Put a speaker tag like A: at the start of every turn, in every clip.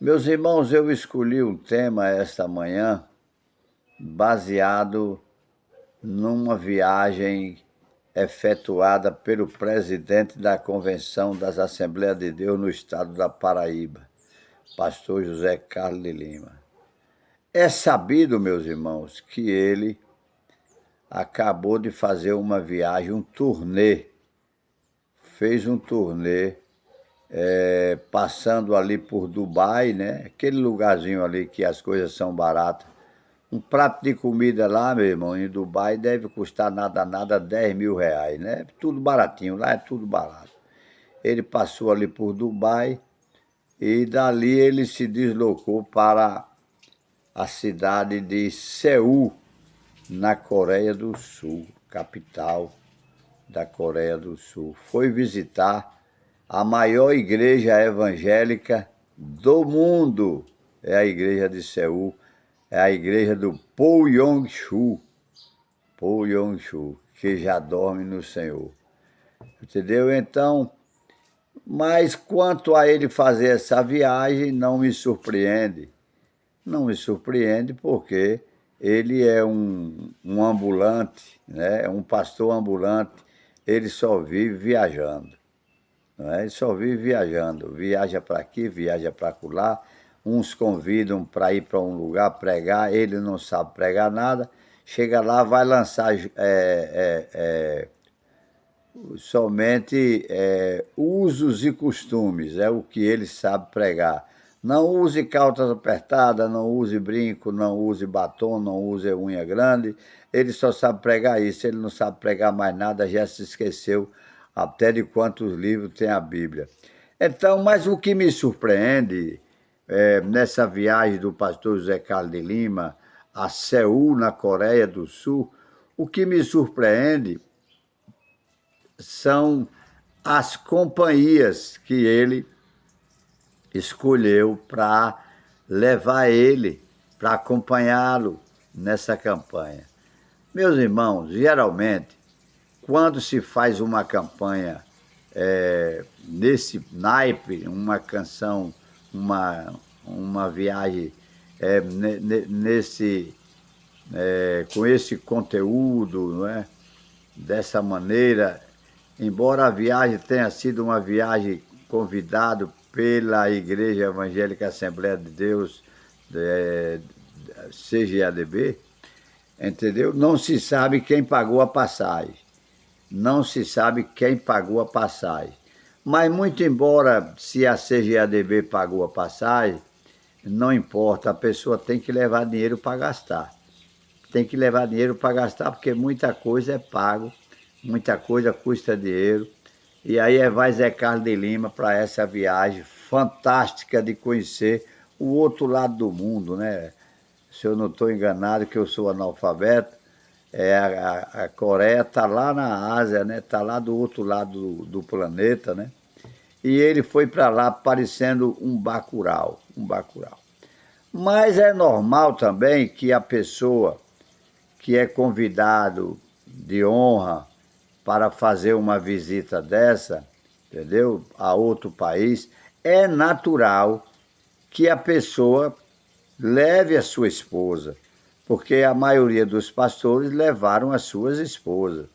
A: Meus irmãos, eu escolhi um tema esta manhã baseado numa viagem efetuada pelo presidente da Convenção das Assembleias de Deus no estado da Paraíba, pastor José Carlos de Lima. É sabido, meus irmãos, que ele acabou de fazer uma viagem, fez um turnê passando ali por Dubai, né? Aquele lugarzinho ali que as coisas são baratas. Um prato de comida lá, meu irmão, em Dubai deve custar nada 10 mil reais, né? Tudo baratinho, lá é tudo barato. Ele passou ali por Dubai e dali ele se deslocou para a cidade de Seul, na Coreia do Sul, capital da Coreia do Sul. Foi visitar a maior igreja evangélica do mundo. É a igreja de Seul, é a igreja do Paul Yong-chu, que já dorme no Senhor. Entendeu? Então, mas quanto a ele fazer essa viagem, não me surpreende. Não me surpreende porque ele é um ambulante, né? Um pastor ambulante, ele só vive viajando. Não é? Ele só vive viajando, viaja para aqui, viaja para lá. Uns convidam para ir para um lugar pregar, ele não sabe pregar nada. Chega lá, vai lançar somente usos e costumes, é o que ele sabe pregar. Não use calças apertadas, não use brinco, não use batom, não use unha grande. Ele só sabe pregar isso, ele não sabe pregar mais nada, já se esqueceu até de quantos livros tem a Bíblia. Então, mas o que me surpreende nessa viagem do pastor José Carlos de Lima a Seul, na Coreia do Sul, o que me surpreende são as companhias que ele escolheu para levar ele, para acompanhá-lo nessa campanha. Meus irmãos, geralmente, quando se faz uma campanha nesse naipe, uma canção, uma viagem com esse conteúdo, não é? Dessa maneira, embora a viagem tenha sido uma viagem convidado pela Igreja Evangélica Assembleia de Deus, CGADB, entendeu? Não se sabe quem pagou a passagem. Não se sabe quem pagou a passagem. Mas muito embora se a CGADB pagou a passagem, não importa, a pessoa tem que levar dinheiro para gastar. Tem que levar dinheiro para gastar, porque muita coisa é pago, muita coisa custa dinheiro. E aí vai Zé Carlos de Lima para essa viagem fantástica de conhecer o outro lado do mundo, né? Se eu não estou enganado, que eu sou analfabeto, a Coreia está lá na Ásia, né? Está lá do outro lado do planeta, né? E ele foi para lá parecendo um Bacurau, um Bacurau. Mas é normal também que a pessoa que é convidado de honra para fazer uma visita dessa, entendeu? A outro país, é natural que a pessoa leve a sua esposa, porque a maioria dos pastores levaram as suas esposas.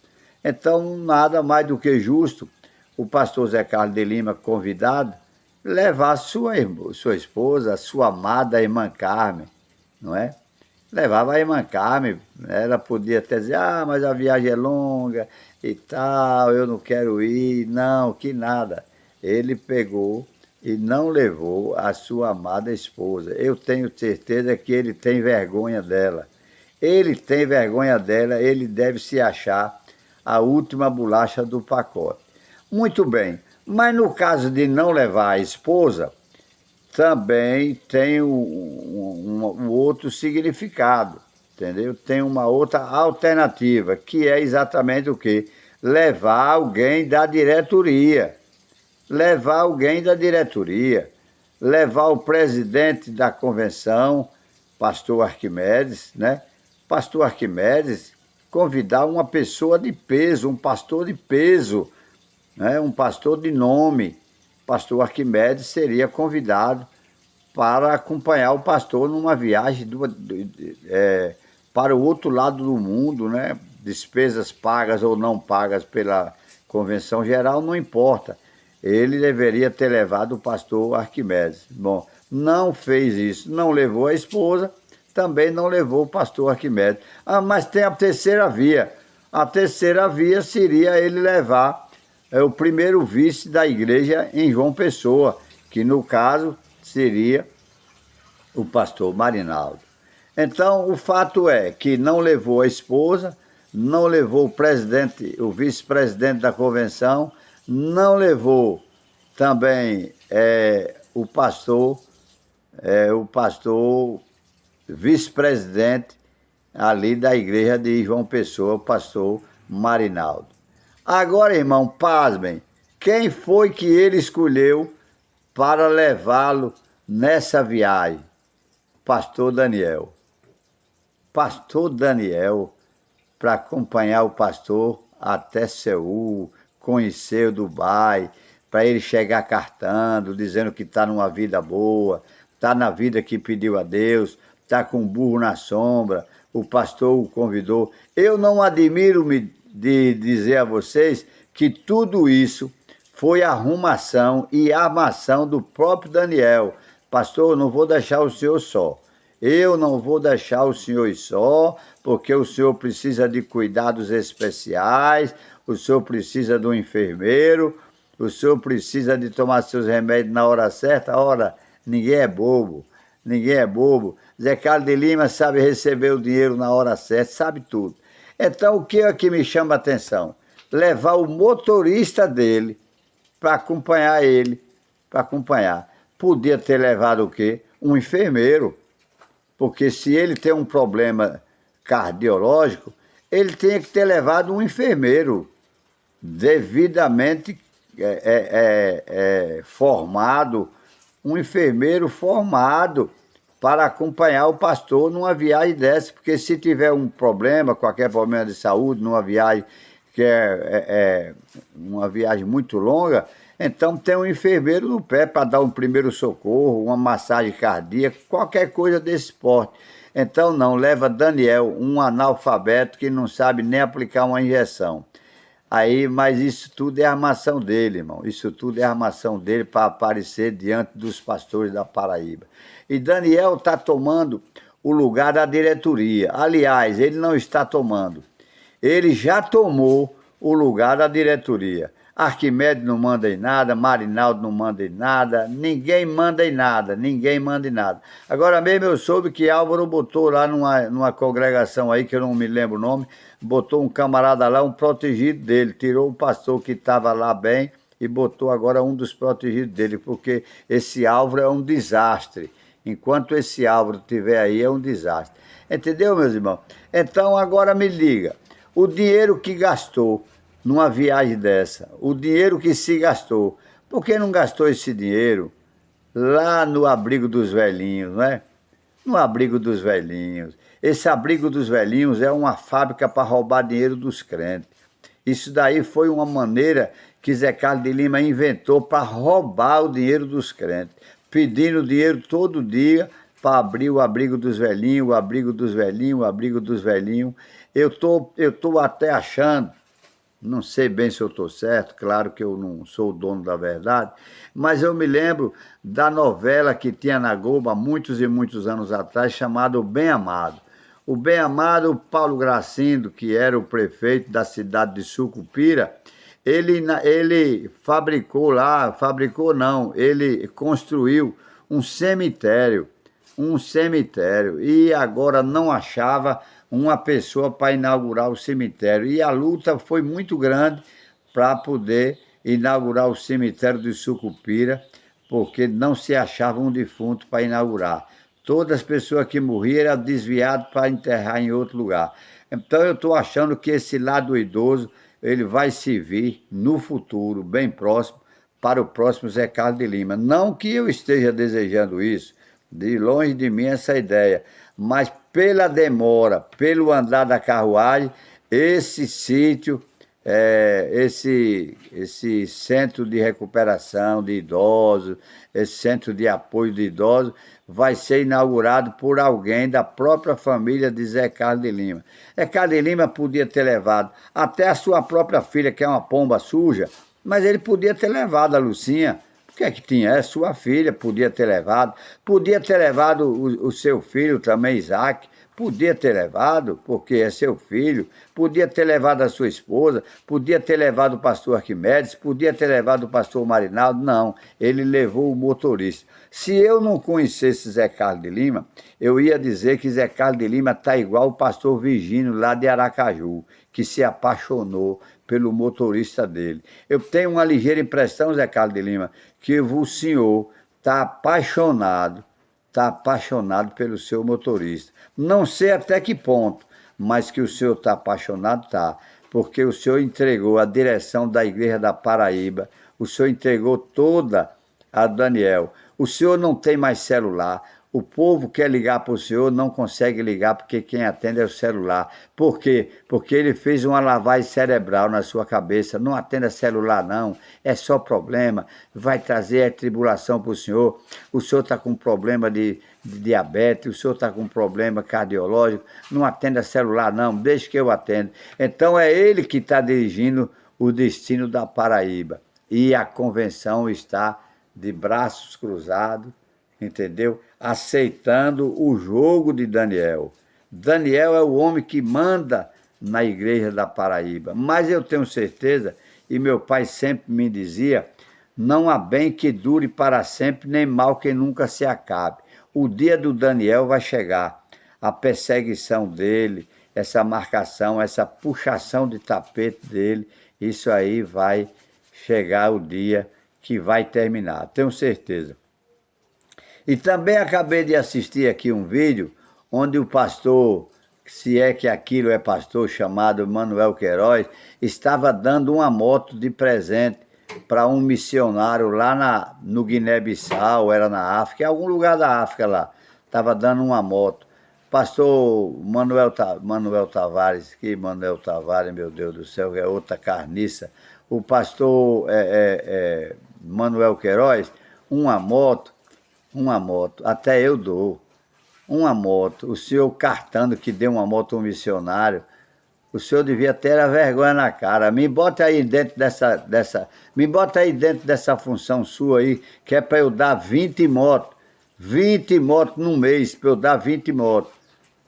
A: Então, nada mais do que justo o pastor Zé Carlos de Lima, convidado, levar sua esposa, a sua amada irmã Carmen, não é? Levava a irmã Carmen, ela podia até dizer, mas a viagem é longa e tal, eu não quero ir, não, que nada. Ele pegou e não levou a sua amada esposa. Eu tenho certeza que ele tem vergonha dela. Ele tem vergonha dela, ele deve se achar a última bolacha do pacote. Muito bem, mas no caso de não levar a esposa, também tem um outro significado, entendeu? Tem uma outra alternativa, que é exatamente o quê? Levar alguém da diretoria. Levar alguém da diretoria. Levar o presidente da convenção, pastor Arquimedes, né? Pastor Arquimedes, convidar uma pessoa de peso, um pastor de peso, né? Um pastor de nome. Pastor Arquimedes seria convidado para acompanhar o pastor numa viagem para o outro lado do mundo, né? Despesas pagas ou não pagas pela Convenção Geral, não importa. Ele deveria ter levado o pastor Arquimedes. Bom, não fez isso, não levou a esposa, também não levou o pastor Arquimedes. Mas tem a terceira via. A terceira via seria ele levar o primeiro vice da igreja em João Pessoa, que no caso seria o pastor Marinaldo. Então, o fato é que não levou a esposa, não levou o presidente, o vice-presidente da convenção, não levou também o pastor vice-presidente ali da igreja de João Pessoa, o pastor Marinaldo. Agora, irmão, pasmem, quem foi que ele escolheu para levá-lo nessa viagem? Pastor Daniel. Pastor Daniel, para acompanhar o pastor até Seul, conhecer o Dubai, para ele chegar cartando, dizendo que está numa vida boa, está na vida que pediu a Deus, está com um burro na sombra, o pastor o convidou. Eu não admiro-me de dizer a vocês que tudo isso foi arrumação e armação do próprio Daniel. Pastor, eu não vou deixar o senhor só. Eu não vou deixar o senhor só, porque o senhor precisa de cuidados especiais, o senhor precisa de um enfermeiro, o senhor precisa de tomar seus remédios na hora certa. Ora, ninguém é bobo, ninguém é bobo. Zé Carlos de Lima sabe receber o dinheiro na hora certa, sabe tudo. Então, o que é que me chama a atenção? Levar o motorista dele para acompanhar ele, para acompanhar. Podia ter levado o quê? Um enfermeiro, porque se ele tem um problema cardiológico, ele tinha que ter levado um enfermeiro devidamente formado, um enfermeiro formado para acompanhar o pastor numa viagem dessa, porque se tiver um problema, qualquer problema de saúde, numa viagem que é uma viagem muito longa, então tem um enfermeiro no pé para dar um primeiro socorro, uma massagem cardíaca, qualquer coisa desse porte. Então não, leva Daniel, um analfabeto que não sabe nem aplicar uma injeção. Aí, mas isso tudo é armação dele, irmão. Isso tudo é armação dele para aparecer diante dos pastores da Paraíba. E Daniel está tomando o lugar da diretoria. Aliás, ele não está tomando. Ele já tomou o lugar da diretoria. Arquimedes não manda em nada, Marinaldo não manda em nada, ninguém manda em nada, ninguém manda em nada. Agora mesmo eu soube que Álvaro botou lá numa congregação aí, que eu não me lembro o nome, botou um camarada lá, um protegido dele, tirou o pastor que estava lá bem e botou agora um dos protegidos dele, porque esse Álvaro é um desastre. Enquanto esse Álvaro estiver aí, é um desastre. Entendeu, meus irmãos? Então agora me diga, o dinheiro que gastou numa viagem dessa, o dinheiro que se gastou, por que não gastou esse dinheiro lá no abrigo dos velhinhos, não é? No abrigo dos velhinhos. Esse abrigo dos velhinhos é uma fábrica para roubar dinheiro dos crentes. Isso daí foi uma maneira que Zé Carlos de Lima inventou para roubar o dinheiro dos crentes, pedindo dinheiro todo dia para abrir o abrigo dos velhinhos, o abrigo dos velhinhos, o abrigo dos velhinhos. Eu tô até achando, não sei bem se eu estou certo, claro que eu não sou o dono da verdade, mas eu me lembro da novela que tinha na Globo há muitos e muitos anos atrás, chamada O Bem Amado. O Bem Amado, o Paulo Gracindo, que era o prefeito da cidade de Sucupira, ele ele construiu um cemitério, e agora não achava uma pessoa para inaugurar o cemitério. E a luta foi muito grande para poder inaugurar o cemitério de Sucupira, porque não se achava um defunto para inaugurar. Todas as pessoas que morriam eram desviadas para enterrar em outro lugar. Então eu estou achando que esse lado idoso ele vai servir no futuro, bem próximo, para o próximo Zé Carlos de Lima. Não que eu esteja desejando isso, de longe de mim essa ideia, mas pela demora, pelo andar da carruagem, esse sítio esse centro de recuperação de idosos, esse centro de apoio de idosos, vai ser inaugurado por alguém da própria família de Zé Carlos de Lima. Zé Carlos de Lima podia ter levado até a sua própria filha, que é uma pomba suja, mas ele podia ter levado a Lucinha. O que é que tinha? É sua filha, podia ter levado o seu filho também, Isaac, podia ter levado, porque é seu filho, podia ter levado a sua esposa, podia ter levado o pastor Arquimedes, podia ter levado o pastor Marinaldo, não, ele levou o motorista. Se eu não conhecesse Zé Carlos de Lima, eu ia dizer que Zé Carlos de Lima está igual o pastor Virgínio lá de Aracaju, que se apaixonou pelo motorista dele. Eu tenho uma ligeira impressão, Zé Carlos de Lima, que o senhor está apaixonado pelo seu motorista. Não sei até que ponto, mas que o senhor está apaixonado, está. Porque o senhor entregou a direção da Igreja da Paraíba, o senhor entregou toda a Daniel. O senhor não tem mais celular. O povo quer ligar para o senhor, não consegue ligar porque quem atende é o celular. Por quê? Porque ele fez uma lavagem cerebral na sua cabeça. Não atenda celular não, é só problema, vai trazer tribulação para o senhor. O senhor está com problema de diabetes, o senhor está com problema cardiológico, não atenda celular não, deixe que eu atendo. Então é ele que está dirigindo o destino da Paraíba. E a convenção está de braços cruzados, entendeu? Aceitando o jogo de Daniel. Daniel é o homem que manda na Igreja da Paraíba. Mas eu tenho certeza, e meu pai sempre me dizia, não há bem que dure para sempre, nem mal que nunca se acabe. O dia do Daniel vai chegar. A perseguição dele, essa marcação, essa puxação de tapete dele, isso aí vai chegar o dia que vai terminar, tenho certeza. E também acabei de assistir aqui um vídeo onde o pastor, se é que aquilo é pastor, chamado Manuel Queiroz, estava dando uma moto de presente para um missionário lá no Guiné-Bissau, era na África, em algum lugar da África lá. Estava dando uma moto. Pastor Manuel Tavares, que Manuel Tavares, meu Deus do céu, é outra carniça. O pastor Manuel Queiroz, uma moto, até eu dou, uma moto, o senhor cartando que deu uma moto a um missionário, o senhor devia ter a vergonha na cara. Me bota aí dentro dessa função sua aí, que é para eu dar 20 motos no mês, para eu dar 20 motos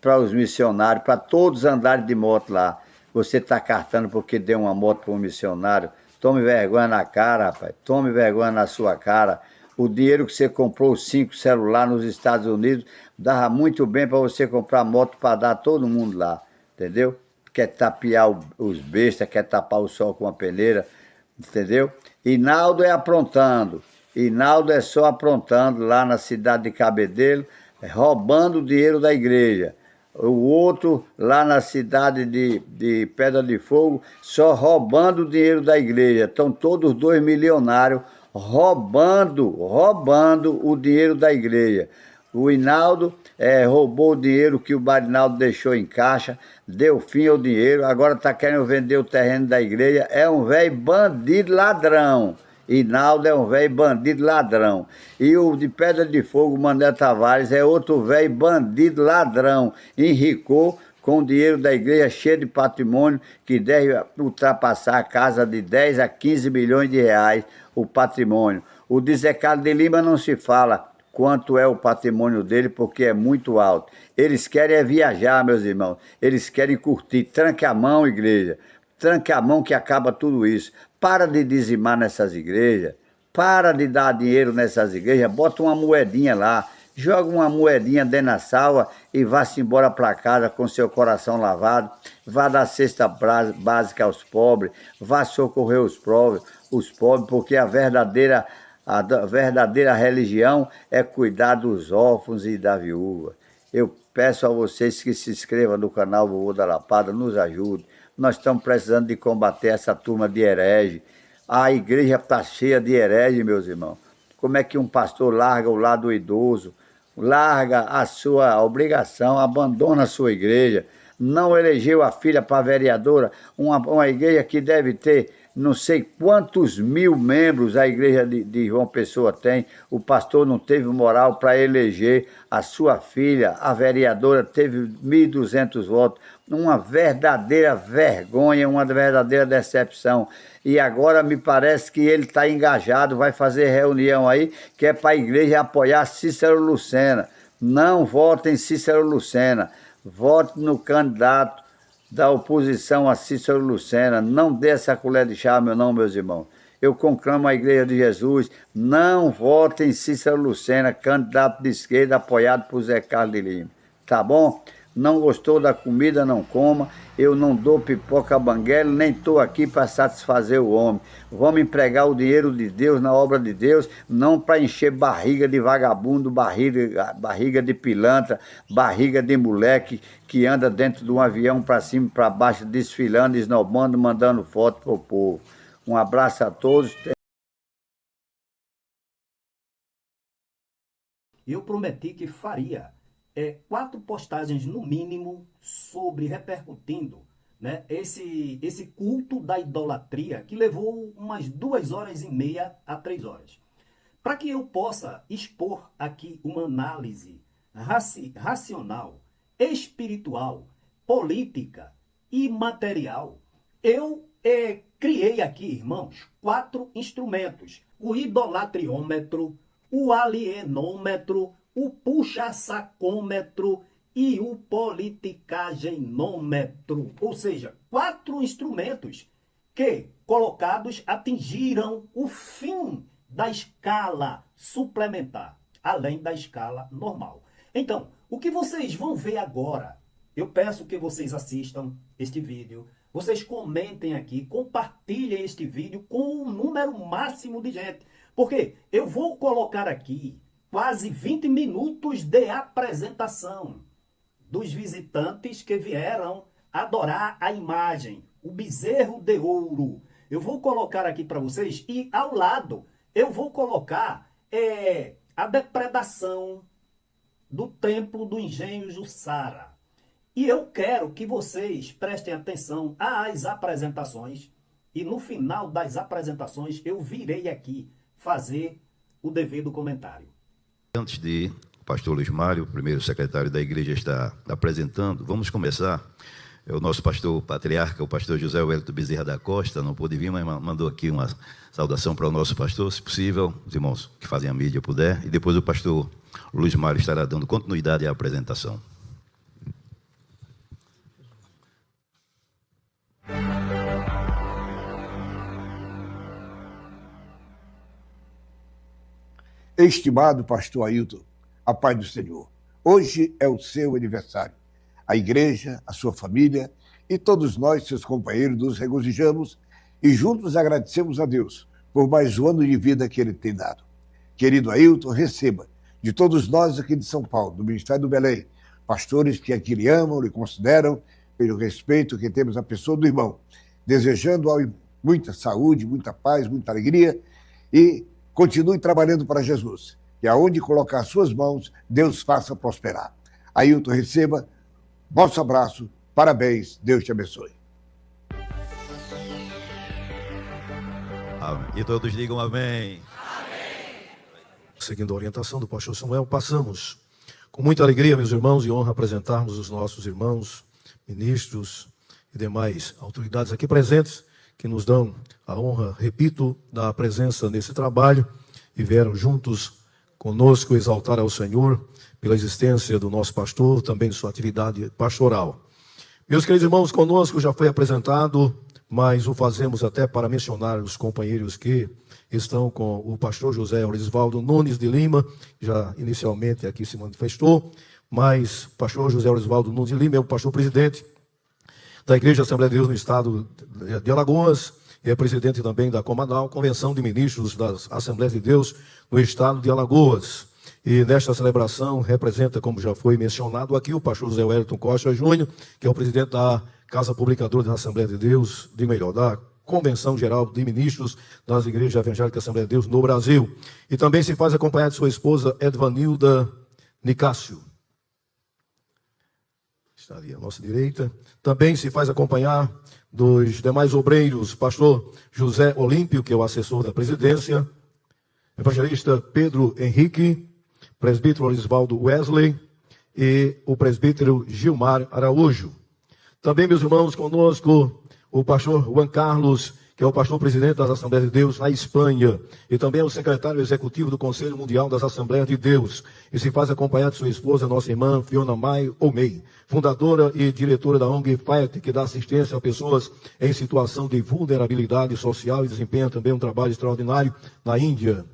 A: para os missionários, para todos andarem de moto lá. Você está cartando porque deu uma moto para um missionário. Tome vergonha na cara, rapaz. Tome vergonha na sua cara. O dinheiro que você comprou 5 celulares nos Estados Unidos dava muito bem para você comprar moto para dar a todo mundo lá. Entendeu? Quer tapear os bestas, quer tapar o sol com a peneira. Entendeu? Inaldo é aprontando. Inaldo é só aprontando lá na cidade de Cabedelo, roubando o dinheiro da igreja. O outro lá na cidade de Pedra de Fogo, só roubando o dinheiro da igreja. Estão todos dois milionários roubando o dinheiro da igreja. O Inaldo roubou o dinheiro que o Marinaldo deixou em caixa, deu fim ao dinheiro, agora está querendo vender o terreno da igreja. É um velho bandido ladrão. Inaldo é um velho bandido ladrão. E o de Pedra de Fogo, Manuel Tavares, é outro velho bandido ladrão. Enricou com o dinheiro da igreja cheio de patrimônio, que deve ultrapassar a casa de 10 a 15 milhões de reais o patrimônio. O de Zé Carlos de Lima não se fala quanto é o patrimônio dele, porque é muito alto. Eles querem viajar, meus irmãos. Eles querem curtir. Tranque a mão, igreja. Tranque a mão que acaba tudo isso. Para de dizimar nessas igrejas, para de dar dinheiro nessas igrejas, bota uma moedinha lá, joga uma moedinha dentro da salva e vá-se embora para casa com seu coração lavado, vá dar cesta básica aos pobres, vá socorrer os pobres, porque a verdadeira religião é cuidar dos órfãos e da viúva. Eu peço a vocês que se inscrevam no canal Vovô da Lapada, nos ajude. Nós estamos precisando de combater essa turma de herege. A igreja está cheia de herege, meus irmãos. Como é que um pastor larga o lado idoso, larga a sua obrigação, abandona a sua igreja, não elegeu a filha para vereadora, uma igreja que deve ter não sei quantos mil membros a igreja de João Pessoa tem, o pastor não teve moral para eleger a sua filha, a vereadora teve 1.200 votos, uma verdadeira vergonha, uma verdadeira decepção. E agora me parece que ele está engajado, vai fazer reunião aí, que é para a igreja apoiar Cícero Lucena. Não votem em Cícero Lucena, vote no candidato da oposição a Cícero Lucena. Não dê essa colher de chá, meu não, meus irmãos. Eu conclamo a Igreja de Jesus, não votem em Cícero Lucena, candidato de esquerda apoiado por Zé Carlos de Lima. Tá bom? Não gostou da comida, não coma. Eu não dou pipoca a banguela, nem estou aqui para satisfazer o homem. Vamos empregar o dinheiro de Deus na obra de Deus, não para encher barriga de vagabundo, barriga de pilantra, barriga de moleque que anda dentro de um avião para cima e para baixo, desfilando, esnobando, mandando foto para o povo. Um abraço a todos.
B: Eu prometi que faria 4 postagens no mínimo sobre repercutindo, né, esse culto da idolatria que levou umas 2h30 a 3 horas. Para que eu possa expor aqui uma análise racional, espiritual, política e material, eu criei aqui, irmãos, 4 instrumentos: o idolatriômetro, o alienômetro, o puxa-sacômetro e o politicagenômetro. Ou seja, 4 instrumentos que, colocados, atingiram o fim da escala suplementar, além da escala normal. Então, o que vocês vão ver agora, eu peço que vocês assistam este vídeo, vocês comentem aqui, compartilhem este vídeo com um número máximo de gente, porque eu vou colocar aqui quase 20 minutos de apresentação dos visitantes que vieram adorar a imagem, o bezerro de ouro. Eu vou colocar aqui para vocês e ao lado eu vou colocar a depredação do templo do Engenho Jussara. E eu quero que vocês prestem atenção às apresentações e no final das apresentações eu virei aqui fazer o devido comentário.
C: Antes de o pastor Luiz Mário, o primeiro secretário da igreja, estar apresentando, vamos começar. O nosso pastor patriarca, o pastor José Wellington Bezerra da Costa, não pôde vir, mas mandou aqui uma saudação para o nosso pastor, se possível, os irmãos que fazem a mídia puder, e depois o pastor Luiz Mário estará dando continuidade à apresentação.
D: Estimado pastor Ailton, a paz do Senhor. Hoje é o seu aniversário. A igreja, a sua família e todos nós, seus companheiros, nos regozijamos e juntos agradecemos a Deus por mais um ano de vida que Ele tem dado. Querido Ailton, receba de todos nós aqui de São Paulo, do Ministério do Belém, pastores que aqui lhe amam, lhe consideram, pelo respeito que temos à pessoa do irmão, desejando muita saúde, muita paz, muita alegria e continue trabalhando para Jesus, que aonde colocar suas mãos, Deus faça prosperar. Ailton, receba nosso abraço, parabéns, Deus te abençoe.
C: Amém. E todos digam amém.
E: Amém. Seguindo a orientação do pastor Samuel, passamos com muita alegria, meus irmãos, e honra apresentarmos os nossos irmãos, ministros e demais autoridades aqui presentes, que nos dão a honra, repito, da presença nesse trabalho e vieram juntos conosco exaltar ao Senhor pela existência do nosso pastor, também de sua atividade pastoral. Meus queridos irmãos, conosco já foi apresentado, mas o fazemos até para mencionar os companheiros que estão com o pastor José Orisvaldo Nunes de Lima, já inicialmente aqui se manifestou, mas o pastor José Orisvaldo Nunes de Lima é o pastor presidente da Igreja Assembleia de Deus no estado de Alagoas, e é presidente também da Comadal, Convenção de Ministros das Assembleias de Deus no estado de Alagoas. E nesta celebração representa, como já foi mencionado aqui, o pastor José Wellington Costa Júnior, que é o presidente da Casa Publicadora da Assembleia de Deus, da Convenção Geral de Ministros das Igrejas Evangélicas Assembleia de Deus no Brasil. E também se faz acompanhar de sua esposa Edvanilda Nicásio. Está ali à nossa direita. Também se faz acompanhar dos demais obreiros, pastor José Olímpio, que é o assessor da presidência, evangelista Pedro Henrique, presbítero Orisvaldo Wesley e o presbítero Gilmar Araújo. Também, meus irmãos, conosco o pastor Juan Carlos, que é o pastor presidente das Assembleias de Deus na Espanha, e também é o secretário executivo do Conselho Mundial das Assembleias de Deus, e se faz acompanhar de sua esposa, nossa irmã Fiona Mai Omei, fundadora e diretora da ONG FIAT, que dá assistência a pessoas em situação de vulnerabilidade social e desempenha também um trabalho extraordinário na Índia.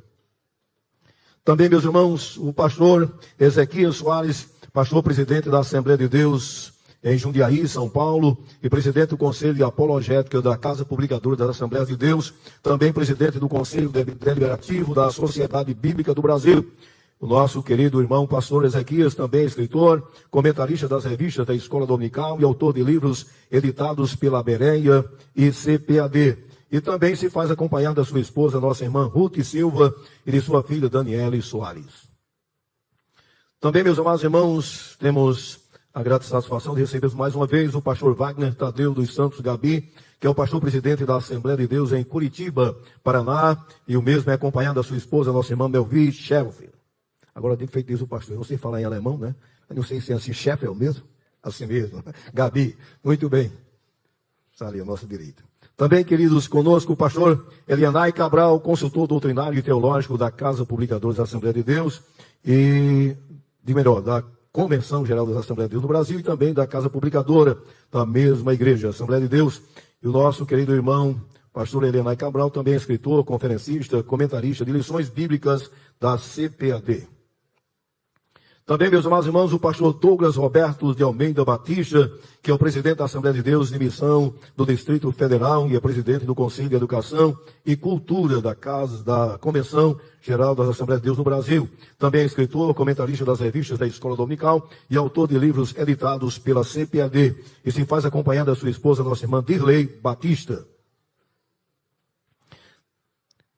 E: Também, meus irmãos, o pastor Ezequias Soares, pastor presidente da Assembleia de Deus em Jundiaí, São Paulo, e presidente do Conselho de Apologética da Casa Publicadora das Assembleias de Deus, também presidente do Conselho Deliberativo da Sociedade Bíblica do Brasil. O nosso querido irmão pastor Ezequias, também escritor, comentarista das revistas da Escola Dominical e autor de livros editados pela Bereia e CPAD. E também se faz acompanhar da sua esposa, nossa irmã Ruth Silva, e de sua filha Daniele Soares. Também, meus amados irmãos, temos a grata satisfação de receber mais uma vez o pastor Wagner Tadeu dos Santos Gabi, que é o pastor presidente da Assembleia de Deus em Curitiba, Paraná, e o mesmo é acompanhado da sua esposa, nossa irmã Melvi Sheffield. Agora tem feito isso o pastor, eu não sei falar em alemão, né? Eu não sei se é assim, Sheffield mesmo? Assim mesmo. Gabi, muito bem. Está ali à nossa direita. Também, queridos, conosco o pastor Elianai Cabral, consultor doutrinário e teológico da Casa Publicadora da Assembleia de Deus e, da Convenção Geral das Assembleias de Deus no Brasil e também da Casa Publicadora da mesma igreja, Assembleia de Deus. E o nosso querido irmão, pastor Elianai Cabral, também escritor, conferencista, comentarista de lições bíblicas da CPAD. Também, meus amados irmãos, o pastor Douglas Roberto de Almeida Batista, que é o presidente da Assembleia de Deus de Missão do Distrito Federal e é presidente do Conselho de Educação e Cultura da Convenção Geral das Assembleias de Deus no Brasil. Também é escritor, comentarista das revistas da Escola Dominical e autor de livros editados pela CPAD. E se faz acompanhar da sua esposa, nossa irmã Dirley Batista.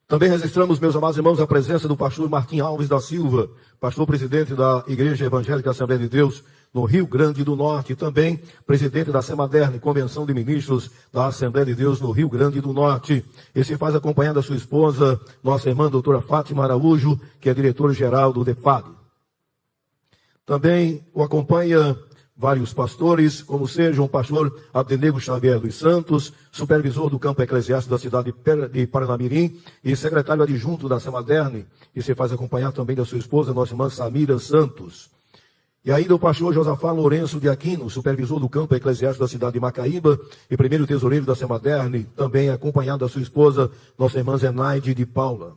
E: Também registramos, meus amados irmãos, a presença do pastor Martim Alves da Silva, pastor presidente da Igreja Evangélica Assembleia de Deus no Rio Grande do Norte, e também presidente da Semaderne, Convenção de Ministros da Assembleia de Deus no Rio Grande do Norte. E se faz acompanhar da sua esposa, nossa irmã doutora Fátima Araújo, que é diretora-geral do DEFAD. Também o acompanha vários pastores, como sejam o pastor Abdenego Xavier dos Santos, supervisor do campo eclesiástico da cidade de Paranamirim e secretário adjunto da Semaderne, e se faz acompanhar também da sua esposa, nossa irmã Samira Santos. E ainda o pastor Josafá Lourenço de Aquino, supervisor do campo eclesiástico da cidade de Macaíba e primeiro tesoureiro da Semaderne, também acompanhado da sua esposa, nossa irmã Zenaide de Paula.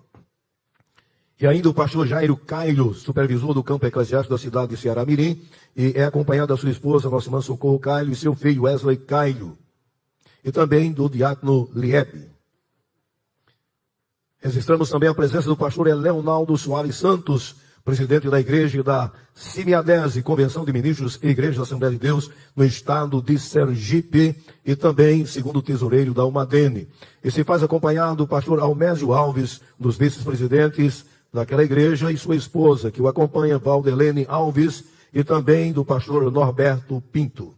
E: E ainda o pastor Jairo Cairo, supervisor do campo eclesiástico da cidade de Ceará-Mirim, e é acompanhado da sua esposa, nossa irmã Socorro Cairo, e seu filho Wesley Cairo. E também do diácono Liebe. Registramos também a presença do pastor Leonardo Soares Santos, presidente da igreja da Simiadese, Convenção de Ministros e Igreja da Assembleia de Deus, no estado de Sergipe, e também segundo tesoureiro da Umadene. E se faz acompanhar do pastor Almésio Alves, dos vice-presidentes daquela igreja, e sua esposa, que o acompanha, Valdelene Alves, e também do pastor Norberto Pinto.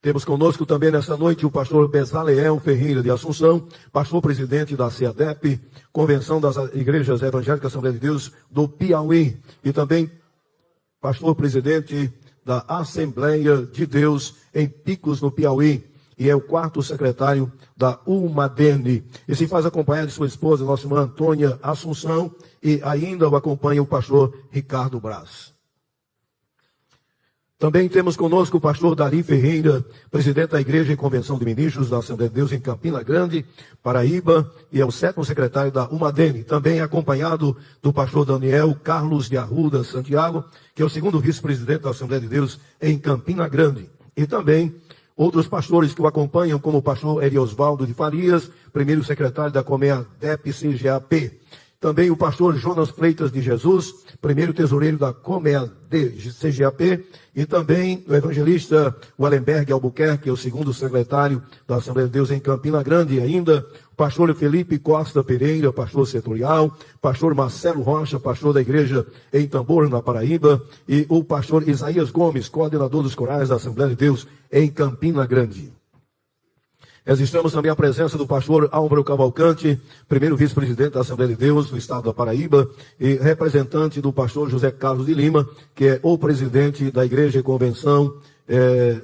E: Temos conosco também nessa noite o pastor Bezaleel Ferreira de Assunção, pastor presidente da CEADEP, Convenção das Igrejas Evangélicas Assembleia de Deus do Piauí, e também pastor presidente da Assembleia de Deus em Picos, no Piauí, e é o quarto secretário da Umadene. E se faz acompanhar de sua esposa, nossa irmã Antônia Assunção, e ainda o acompanha o pastor Ricardo Braz. Também temos conosco o pastor Dari Ferreira, presidente da Igreja e Convenção de Ministros da Assembleia de Deus em Campina Grande, Paraíba, e é o sétimo secretário da Umadene, também acompanhado do pastor Daniel Carlos de Arruda Santiago, que é o segundo vice-presidente da Assembleia de Deus em Campina Grande. E também outros pastores que o acompanham, como o pastor Eriosvaldo de Farias, primeiro secretário da Comea DEP-CGAP, Também o pastor Jonas Freitas de Jesus, primeiro tesoureiro da Comea de CGAP, e também o evangelista Wallenberg Albuquerque, o segundo secretário da Assembleia de Deus em Campina Grande, e ainda o pastor Felipe Costa Pereira, pastor setorial, pastor Marcelo Rocha, pastor da igreja em Tambor, na Paraíba, e o pastor Isaías Gomes, coordenador dos corais da Assembleia de Deus em Campina Grande. Registramos também a presença do pastor Álvaro Cavalcante, primeiro vice-presidente da Assembleia de Deus do estado da Paraíba, e representante do pastor José Carlos de Lima, que é o presidente da Igreja e Convenção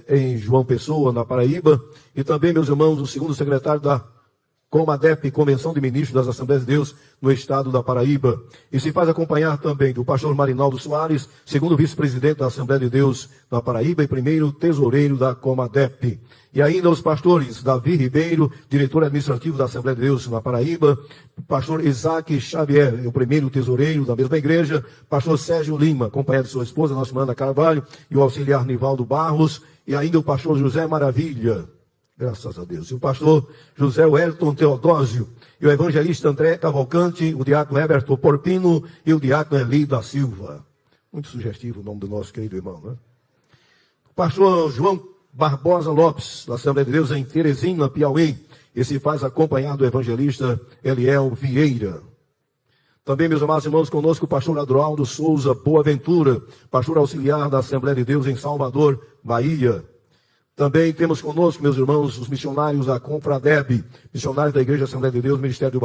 E: em João Pessoa, na Paraíba, e também, meus irmãos, o segundo secretário da Comadep, Convenção de Ministros das Assembleias de Deus no estado da Paraíba. E se faz acompanhar também do pastor Marinaldo Soares, segundo vice-presidente da Assembleia de Deus na Paraíba e primeiro tesoureiro da Comadep. E ainda os pastores Davi Ribeiro, diretor administrativo da Assembleia de Deus na Paraíba, pastor Isaac Xavier, o primeiro tesoureiro da mesma igreja, pastor Sérgio Lima, acompanhado de sua esposa, nossa irmã Ana Carvalho, e o auxiliar Nivaldo Barros, e ainda o pastor José Maravilha, graças a Deus, e o pastor José Wellington Teodósio, e o evangelista André Cavalcante, o diácono Everton Porpino e o diácono Eli da Silva. Muito sugestivo o nome do nosso querido irmão, né? O pastor João Barbosa Lopes, da Assembleia de Deus em Teresina, Piauí, e se faz acompanhar do evangelista Eliel Vieira. Também, meus amados irmãos, conosco o pastor Adroaldo Souza Boaventura, pastor auxiliar da Assembleia de Deus em Salvador, Bahia. Também temos conosco, meus irmãos, os missionários da Confradeb, missionários da Igreja Assembleia de Deus, Ministério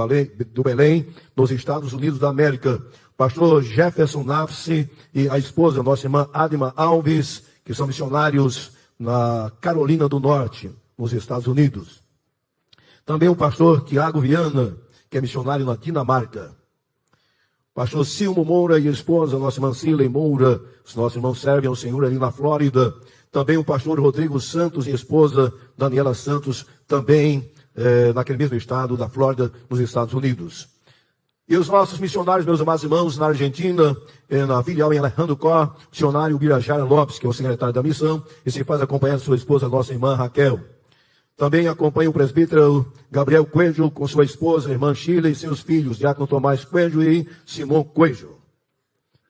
E: do Belém, nos Estados Unidos da América. Pastor Jefferson Nafse e a esposa, nossa irmã Adma Alves, que são missionários na Carolina do Norte, nos Estados Unidos. Também o pastor Tiago Viana, que é missionário na Dinamarca. Pastor Silmo Moura e a esposa, nossa irmã Cilei Moura, os nossos irmãos servem ao Senhor ali na Flórida. Também o pastor Rodrigo Santos e a esposa Daniela Santos, também naquele mesmo estado da Flórida, nos Estados Unidos. E os nossos missionários, meus amados irmãos, na Argentina, na filial em Alejandro Cor, missionário Birajara Lopes, que é o secretário da missão, e se faz acompanhar sua esposa, nossa irmã Raquel. Também acompanha o presbítero Gabriel Coelho com sua esposa, irmã Sheila, e seus filhos, diácono Tomás Coelho e Simão Coelho.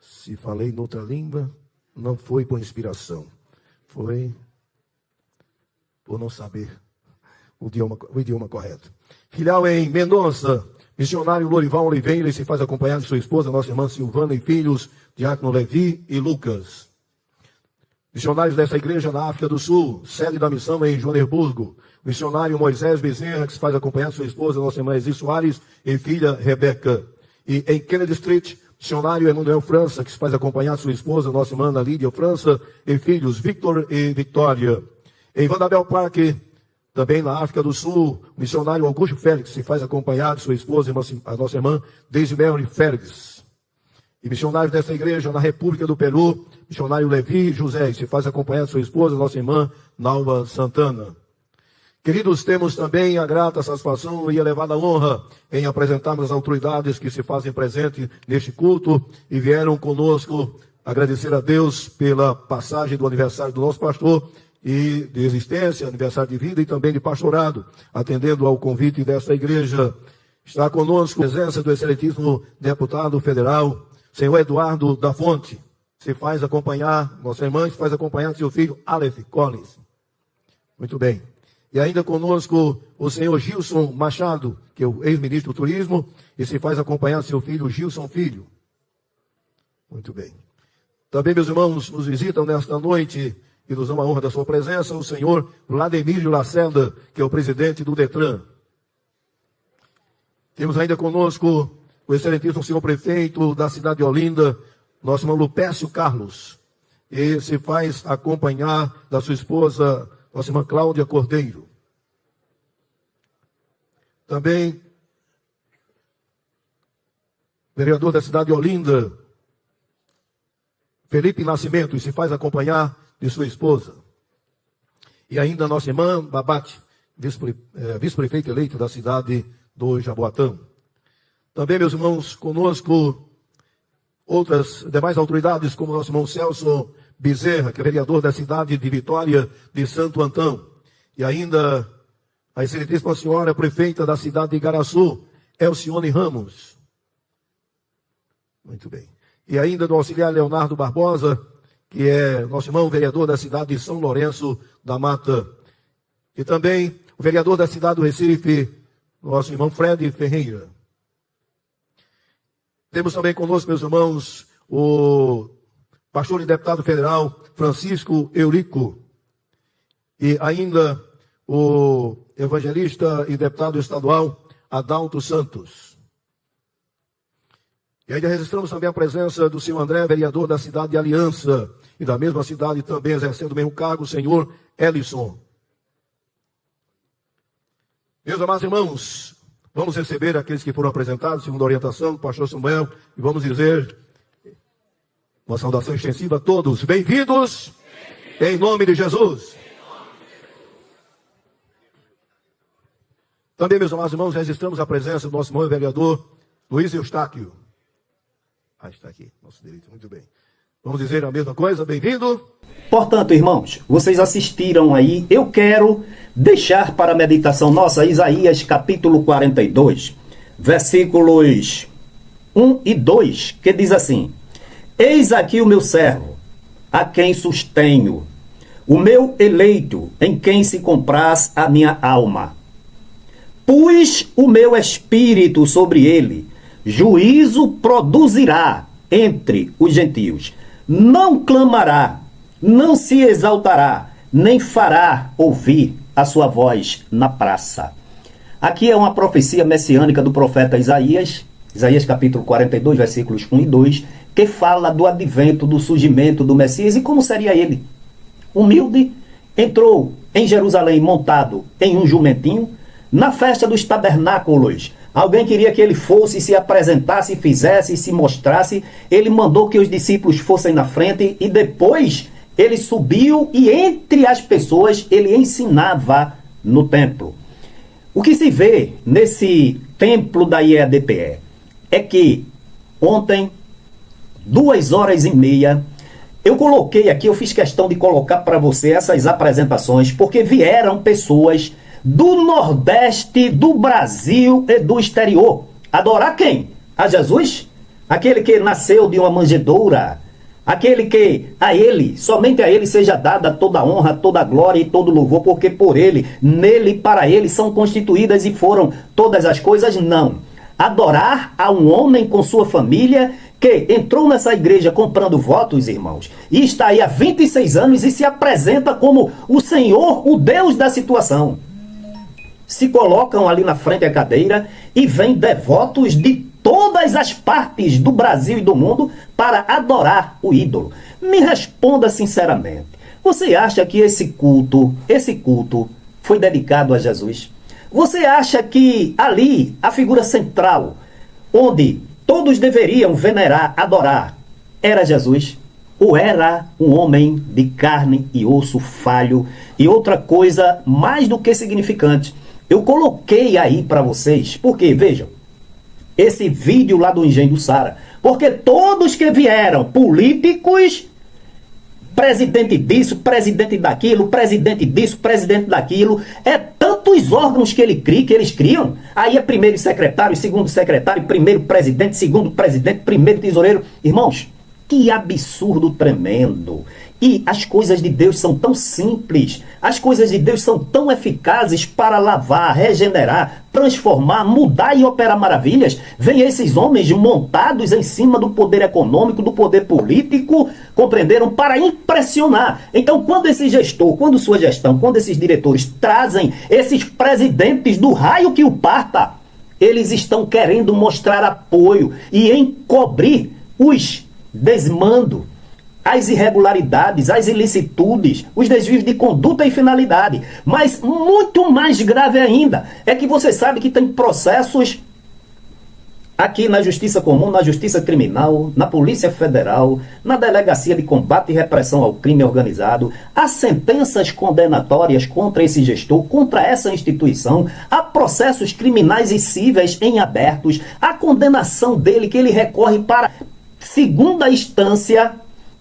E: Se falei noutra língua, não foi por inspiração, foi por não saber o idioma correto. Filial em Mendonça, missionário Lorival Oliveira, e se faz acompanhar de sua esposa, nossa irmã Silvana, e filhos, diácono Levi e Lucas. Missionários dessa igreja na África do Sul, sede da missão em Joanesburgo. Missionário Moisés Bezerra, que se faz acompanhar de sua esposa, nossa irmã Ezi Soares, e filha Rebeca. E em Kennedy Street, missionário Emanuel França, que se faz acompanhar de sua esposa, nossa irmã Ana Lídia França, e filhos Victor e Victória. Em Vanderbilt Park, também na África do Sul, o missionário Augusto Félix se faz acompanhar de sua esposa, a nossa irmã Daisy Mary Félix. E missionários dessa igreja na República do Peru, missionário Levi José, se faz acompanhar de sua esposa, nossa irmã Nalva Santana. Queridos, temos também a grata satisfação e elevada honra em apresentarmos as autoridades que se fazem presente neste culto e vieram conosco agradecer a Deus pela passagem do aniversário do nosso pastor, e de existência, aniversário de vida e também de pastorado, atendendo ao convite desta igreja. Está conosco a presença do excelentíssimo deputado federal, senhor Eduardo da Fonte. Se faz acompanhar, nossa irmã se faz acompanhar seu filho Aleph Collins. Muito bem. E ainda conosco o senhor Gilson Machado, que é o ex-ministro do Turismo, e se faz acompanhar seu filho Gilson Filho. Muito bem. Também, meus irmãos, nos visitam nesta noite e nos dão a honra da sua presença, o senhor Vladimir Lacerda, que é o presidente do Detran. Temos ainda conosco o excelentíssimo senhor prefeito da cidade de Olinda, nosso irmão Lupécio Carlos, e se faz acompanhar da sua esposa, nossa irmã Cláudia Cordeiro. Também, vereador da cidade de Olinda, Felipe Nascimento, e se faz acompanhar de sua esposa. E ainda nossa irmã Babate, vice-prefeito eleito da cidade do Jaboatão. Também, meus irmãos, conosco outras demais autoridades, como nosso irmão Celso Bezerra, que é vereador da cidade de Vitória de Santo Antão. E ainda a excelentíssima senhora prefeita da cidade de Igaraçu, Elcione Ramos. Muito bem. E ainda do auxiliar Leonardo Barbosa, que é nosso irmão vereador da cidade de São Lourenço da Mata. E também o vereador da cidade do Recife, nosso irmão Fred Ferreira. Temos também conosco, meus irmãos, o pastor e deputado federal Francisco Eurico. E ainda o evangelista e deputado estadual Adalto Santos. E ainda registramos também a presença do senhor André, vereador da cidade de Aliança, e da mesma cidade também exercendo o mesmo cargo, o senhor Ellison. Meus amados irmãos, vamos receber aqueles que foram apresentados, segundo a orientação do pastor Samuel, e vamos dizer uma saudação extensiva a todos. Bem-vindos, em nome de Jesus. Também, meus amados irmãos, registramos a presença do nosso irmão vereador Luiz Eustáquio. Está aqui, nosso direito, muito bem. Vamos dizer a mesma coisa, bem-vindo.
B: Portanto, irmãos, vocês assistiram aí, eu quero deixar para a meditação nossa Isaías capítulo 42, versículos 1 e 2, que diz assim: Eis aqui o meu servo, a quem sustenho, o meu eleito, em quem se compraz a minha alma. Pus o meu espírito sobre ele, juízo produzirá entre os gentios. Não clamará, não se exaltará, nem fará ouvir a sua voz na praça. Aqui é uma profecia messiânica do profeta Isaías, Isaías capítulo 42, versículos 1 e 2, que fala do advento, do surgimento do Messias e como seria ele. Humilde, entrou em Jerusalém montado em um jumentinho, na festa dos tabernáculos. Alguém queria que ele fosse, se apresentasse, fizesse, se mostrasse. Ele mandou que os discípulos fossem na frente e depois ele subiu e entre as pessoas ele ensinava no templo. O que se vê nesse templo da IEDPE é que ontem, 2h30, eu coloquei aqui, eu fiz questão de colocar para você essas apresentações, porque vieram pessoas do Nordeste, do Brasil e do exterior. Adorar quem? A Jesus? Aquele que nasceu de uma manjedoura? Aquele que a ele, somente a ele seja dada toda a honra, toda a glória e todo o louvor, porque por ele, nele e para ele são constituídas e foram todas as coisas? Não. Adorar a um homem com sua família que entrou nessa igreja comprando votos, irmãos, e está aí há 26 anos e se apresenta como o Senhor, o Deus da situação. Se colocam ali na frente da cadeira e vêm devotos de todas as partes do Brasil e do mundo para adorar o ídolo. Me responda sinceramente, você acha que esse culto foi dedicado a Jesus? Você acha que ali, a figura central, onde todos deveriam venerar, adorar, era Jesus? Ou era um homem de carne e osso falho? E outra coisa mais do que significante, eu coloquei aí para vocês, porque, vejam, esse vídeo lá do Engenho do Sara, porque todos que vieram, políticos, presidente disso, presidente daquilo, presidente disso, presidente daquilo, é tantos órgãos que eles criam, aí é primeiro secretário, segundo secretário, primeiro presidente, segundo presidente, primeiro tesoureiro. Irmãos, que absurdo tremendo. E as coisas de Deus são tão simples, as coisas de Deus são tão eficazes para lavar, regenerar, transformar, mudar e operar maravilhas. Vem esses homens montados em cima do poder econômico, do poder político, compreenderam? Para impressionar. Então, quando esse gestor, quando sua gestão, quando esses diretores trazem esses presidentes do raio que o parta, eles estão querendo mostrar apoio e encobrir os desmandos, as irregularidades, as ilicitudes, os desvios de conduta e finalidade. Mas muito mais grave ainda é que você sabe que tem processos aqui na Justiça Comum, na Justiça Criminal, na Polícia Federal, na Delegacia de Combate e Repressão ao Crime Organizado. Há sentenças condenatórias contra esse gestor, contra essa instituição. Há processos criminais e cíveis em abertos. Há condenação dele que ele recorre para segunda instância.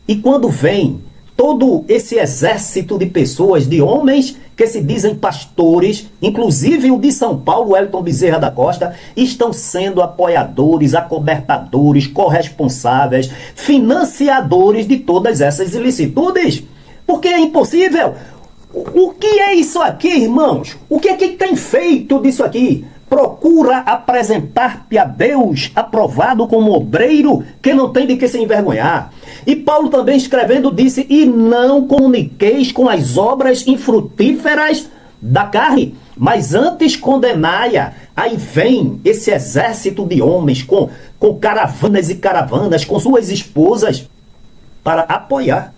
B: E quando vem todo esse exército de pessoas, de homens que se dizem pastores, inclusive o de São Paulo, Wellington Bezerra da Costa, estão sendo apoiadores, acobertadores, corresponsáveis, financiadores de todas essas ilicitudes. Porque é impossível. O que é isso aqui, irmãos? O que é que tem feito disso aqui? Procura apresentar-te a Deus aprovado como obreiro que não tem de que se envergonhar. E Paulo também escrevendo disse, e não comuniqueis com as obras infrutíferas da carne, mas antes condenai-a. Aí vem esse exército de homens com caravanas e caravanas, com suas esposas, para apoiar,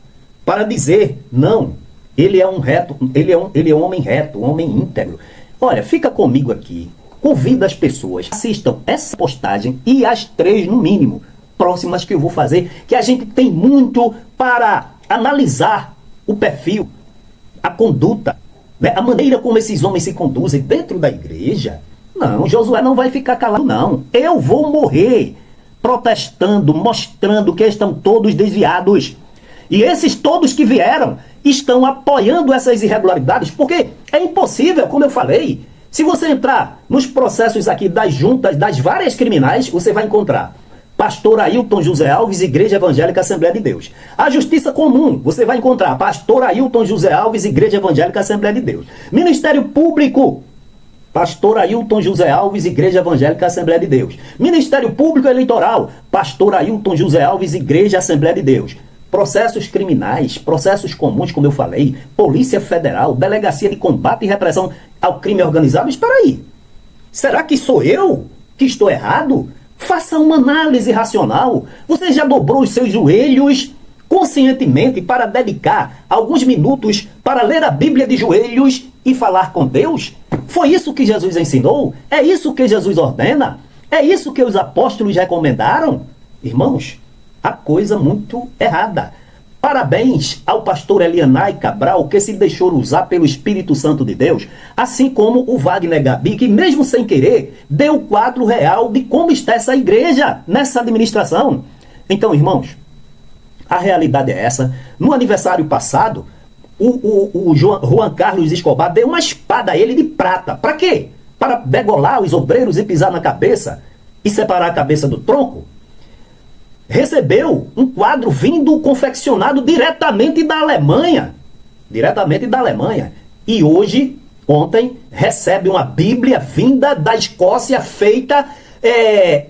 B: para dizer, não, ele é um reto, ele é um homem reto, um homem íntegro. Olha, fica comigo aqui. Convido as pessoas, assistam essa postagem e as 3 no mínimo próximas que eu vou fazer, que a gente tem muito para analisar o perfil, a conduta, né? A maneira como esses homens se conduzem dentro da igreja. Não, Josué não vai ficar calado, não. Eu vou morrer protestando, mostrando que estão todos desviados. E esses todos que vieram estão apoiando essas irregularidades, porque é impossível, como eu falei. Se você entrar nos processos aqui das juntas, das várias criminais, você vai encontrar Pastor Ailton José Alves, Igreja Evangélica Assembleia de Deus. A Justiça Comum, você vai encontrar Pastor Ailton José Alves, Igreja Evangélica Assembleia de Deus. Ministério Público, Pastor Ailton José Alves, Igreja Evangélica Assembleia de Deus. Ministério Público Eleitoral, Pastor Ailton José Alves, Igreja Assembleia de Deus. Processos criminais, processos comuns, como eu falei, Polícia Federal, Delegacia de Combate e Repressão ao Crime Organizado. Espera aí, será que sou eu que estou errado? Faça uma análise racional. Você já dobrou os seus joelhos conscientemente para dedicar alguns minutos para ler a Bíblia de joelhos e falar com Deus? Foi isso que Jesus ensinou? É isso que Jesus ordena? É isso que os apóstolos recomendaram? Irmãos, a coisa muito errada. Parabéns ao pastor Elianai Cabral, que se deixou usar pelo Espírito Santo de Deus, assim como o Wagner Gabi, que mesmo sem querer, deu o quadro real de como está essa igreja nessa administração. Então, irmãos, a realidade é essa. No aniversário passado, o Juan Carlos Escobar deu uma espada a ele de prata. Para quê? Para degolar os obreiros e pisar na cabeça e separar a cabeça do tronco. Recebeu um quadro vindo confeccionado diretamente da Alemanha. Diretamente da Alemanha. E hoje, ontem, recebe uma Bíblia vinda da Escócia, feita,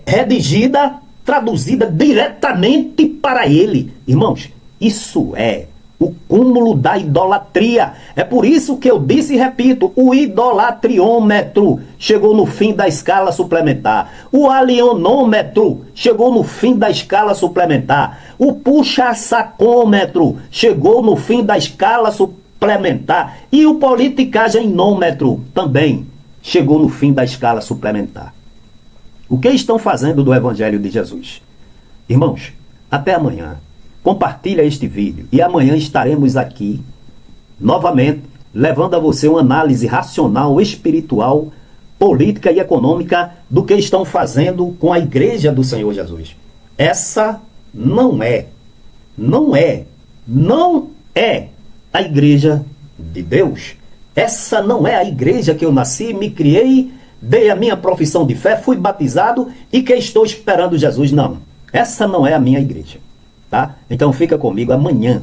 B: redigida, traduzida diretamente para ele. Irmãos, isso é o cúmulo da idolatria. É por isso que eu disse e repito, o idolatriômetro chegou no fim da escala suplementar. O alionômetro chegou no fim da escala suplementar. O puxa-sacômetro chegou no fim da escala suplementar. E o politicagenômetro também chegou no fim da escala suplementar. O que estão fazendo do Evangelho de Jesus? Irmãos, até amanhã. Compartilha este vídeo e amanhã estaremos aqui, novamente, levando a você uma análise racional, espiritual, política e econômica do que estão fazendo com a igreja do Senhor Jesus. Essa não é a igreja de Deus. Essa não é a igreja que eu nasci, me criei, dei a minha profissão de fé, fui batizado e que estou esperando Jesus. Não, essa não é a minha igreja. Tá? Então fica comigo amanhã.